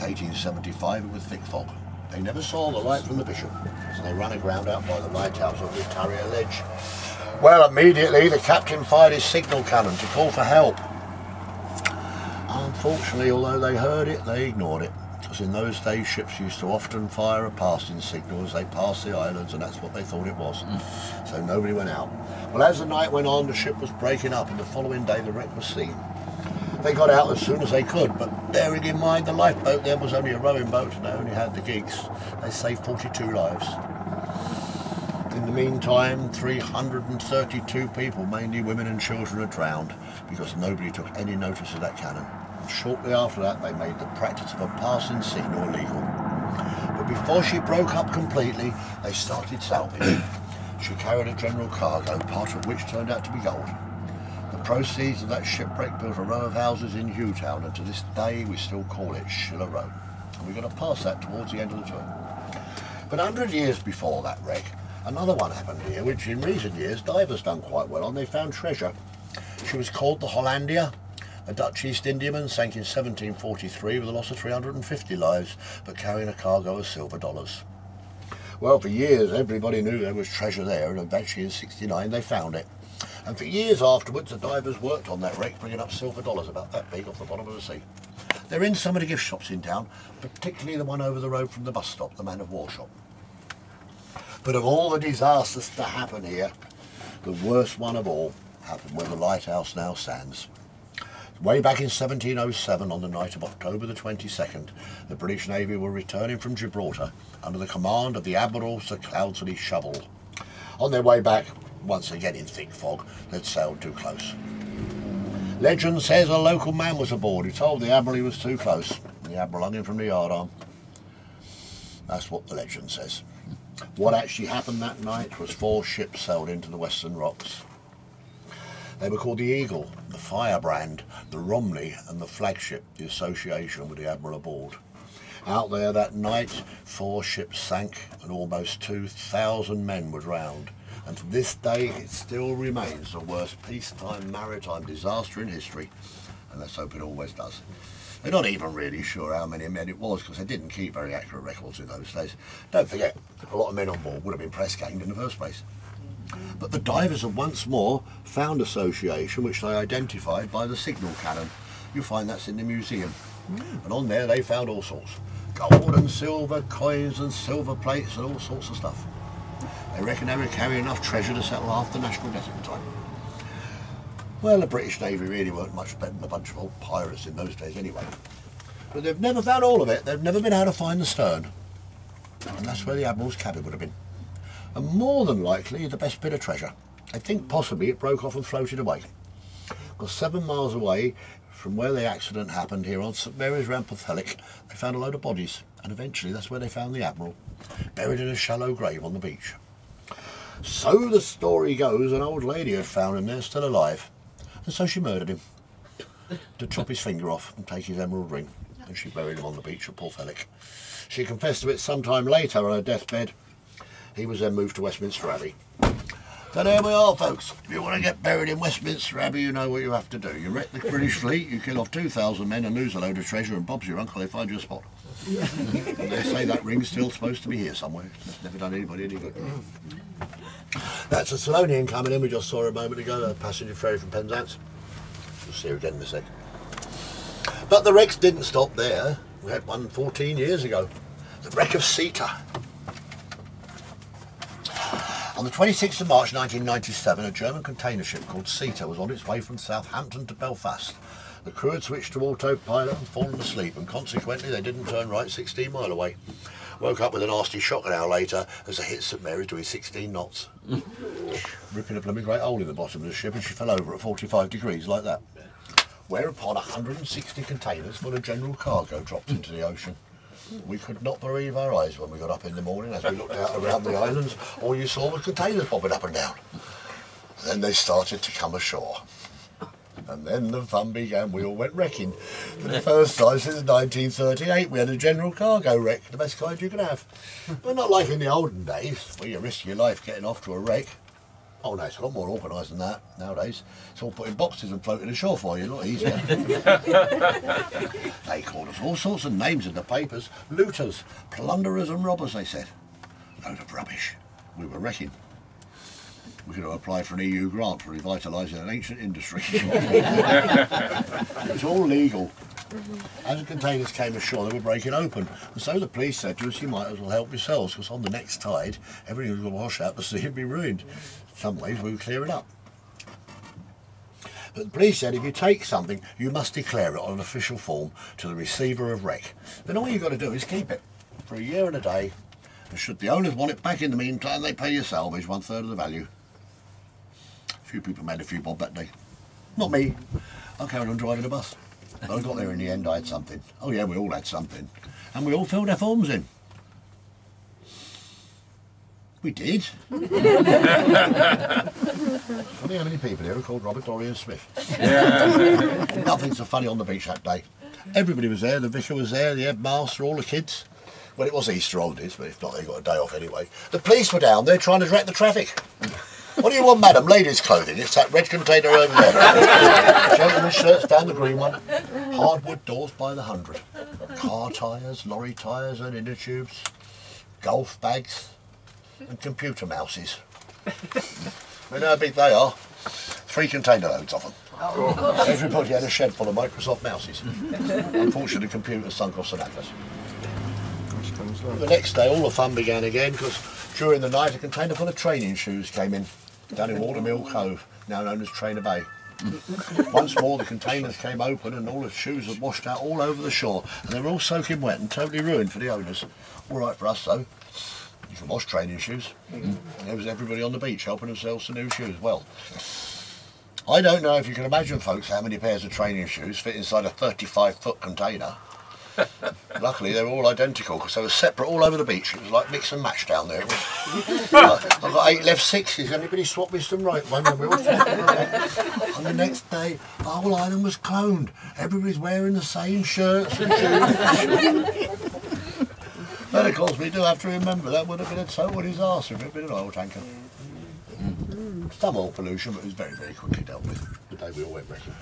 1875 with thick fog. They never saw the light from the Bishop, so they ran aground out by the lighthouse on the Tarrier Ledge. Well, immediately the captain fired his signal cannon to call for help. Unfortunately, although they heard it, they ignored it, because in those days ships used to often fire a passing signal as they passed the islands, and that's what they thought it was. So nobody went out. Well, as the night went on, the ship was breaking up, and the following day the wreck was seen. They got out as soon as they could, but bearing in mind the lifeboat there was only a rowing boat and they only had the gigs, they saved 42 lives. In the meantime, 332 people, mainly women and children, had drowned because nobody took any notice of that cannon. And shortly after that, they made the practice of a passing signal illegal. But before she broke up completely, they started salvage. She carried a general cargo, part of which turned out to be gold. The proceeds of that shipwreck built a row of houses in Hewtown, and to this day we still call it Schiller Row. And we're going to pass that towards the end of the tour. But 100 years before that wreck, another one happened here, which in recent years divers done quite well on. They found treasure. She was called the Hollandia. A Dutch East Indiaman sank in 1743 with a loss of 350 lives, but carrying a cargo of silver dollars. Well, for years everybody knew there was treasure there, and eventually in '69 they found it. And for years afterwards the divers worked on that wreck, bringing up silver dollars about that big off the bottom of the sea. They're in some of the gift shops in town, particularly the one over the road from the bus stop, the Man of War shop. But of all the disasters to happen here, the worst one of all happened where the lighthouse now stands. Way back in 1707, on the night of October the 22nd, the British Navy were returning from Gibraltar under the command of the Admiral Sir Cloudesley Shovel. On their way back, once again in thick fog, they'd sailed too close. Legend says a local man was aboard who told the Admiral he was too close. The Admiral hung him from the yardarm. That's what the legend says. What actually happened that night was 4 ships sailed into the Western Rocks. They were called the Eagle, the Firebrand, the Romney and the Flagship, the association with the Admiral aboard. Out there that night, 4 ships sank and almost 2,000 men were drowned. And to this day it still remains the worst peacetime maritime disaster in history. And let's hope it always does. They're not even really sure how many men it was, because they didn't keep very accurate records in those days. Don't forget, a lot of men on board would have been press ganged in the first place. But the divers have once more found association, which they identified by the signal cannon. You'll find that's in the museum. And on there they found all sorts. Gold and silver coins and silver plates and all sorts of stuff. They reckon they were carrying enough treasure to settle half the national debt at the time. Well, the British Navy really weren't much better than a bunch of old pirates in those days anyway. But they've never found all of it. They've never been able to find the stern. And that's where the Admiral's cabin would have been. And more than likely the best bit of treasure. I think possibly it broke off and floated away. Because 7 miles away from where the accident happened here on St Mary's round Porthelic, they found a load of bodies. And eventually that's where they found the Admiral, buried in a shallow grave on the beach. So the story goes, an old lady had found him there still alive. And so she murdered him, to chop his finger off and take his emerald ring. And she buried him on the beach at Porthelic. She confessed to it sometime later on her deathbed. He was then moved to Westminster Abbey. So there we are, folks. If you want to get buried in Westminster Abbey, you know what you have to do. You wreck the British fleet, you kill off 2,000 men and lose a load of treasure, and Bob's your uncle, they find you a spot. And they say that ring's still supposed to be here somewhere. It's never done anybody any good. That's a Salonian coming in, we just saw her a moment ago, a passenger ferry from Penzance. You'll see her again in a sec. But the wrecks didn't stop there. We had one 14 years ago. The wreck of Ceuta. On the 26th of March 1997, a German container ship called Ceuta was on its way from Southampton to Belfast. The crew had switched to autopilot and fallen asleep, and consequently they didn't turn right 16 miles away. Woke up with a nasty shock an hour later as it hit St Mary's doing 16 knots. Ripping a blooming great hole in the bottom of the ship, and she fell over at 45 degrees like that. Whereupon 160 containers full of general cargo dropped into the ocean. We could not believe our eyes when we got up in the morning. As we looked out around the islands, all you saw was containers bobbing up and down. And then they started to come ashore. And then the fun began. We all went wrecking. For the first time since 1938, we had a general cargo wreck, the best kind you could have. But not like in the olden days, where you risk your life getting off to a wreck. Oh no, it's a lot more organised than that nowadays. It's all put in boxes and floated ashore for you, a lot easier. They called us all sorts of names in the papers. Looters, plunderers and robbers, they said. Load of rubbish. We were wrecking. We could have applied for an EU grant for revitalising an ancient industry. It was all legal. As the containers came ashore, they were breaking open. And so the police said to us, you might as well help yourselves, because on the next tide, everything was going to wash out the sea and be ruined. In some ways, we would clear it up. But the police said if you take something, you must declare it on an official form to the receiver of wreck. Then all you've got to do is keep it for a year and a day. And should the owners want it back in the meantime, they pay you salvage, 1/3 of the value. A few people made a few bob that day. Not me. I carried on driving a bus. But I got there in the end, I had something. Oh yeah, we all had something. And we all filled our forms in. We did. Funny how many people here are called Robert, Dorry and Smith. Yeah. Nothing so funny on the beach that day. Everybody was there, the vicar was there, the headmaster, all the kids. Well, it was Easter holidays, but if not, they got a day off anyway. The police were down there trying to direct the traffic. What do you want, madam? Ladies' clothing. It's that red container over there. Gentlemen's shirts down the green one. Hardwood doors by the 100. Car tyres, lorry tyres and inner tubes. Golf bags and computer mouses. You know how big they are? 3 container loads of them. Oh. Everybody had a shed full of Microsoft mouses. Unfortunately, the computer sunk off St Agnes. The next day, all the fun began again, because during the night, a container full of training shoes came in, down in Watermill Cove, now known as Trainer Bay. Once more, the containers came open and all the shoes had washed out all over the shore, and they were all soaking wet and totally ruined for the owners. All right for us, though. You can wash training shoes. And there was everybody on the beach helping themselves to new shoes. Well, I don't know if you can imagine, folks, how many pairs of training shoes fit inside a 35-foot container. Luckily, they were all identical because they were separate all over the beach. It was like mix and match down there. I've got 8 left 60s. Anybody swap me some right one? And the next day, the whole island was cloned. Everybody's wearing the same shirts and shoes. But of course, we do have to remember that would have been a total disaster if it had been an oil tanker. Some oil pollution, but it was very, very quickly dealt with the day we all went wrecking.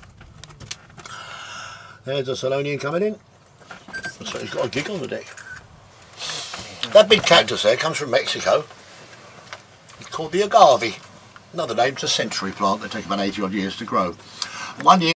There's a Salonian coming in. So he's got a gig on the deck. That big cactus there comes from Mexico. It's called the agave. Another name, it's a century plant. They take about 80 odd years to grow. One year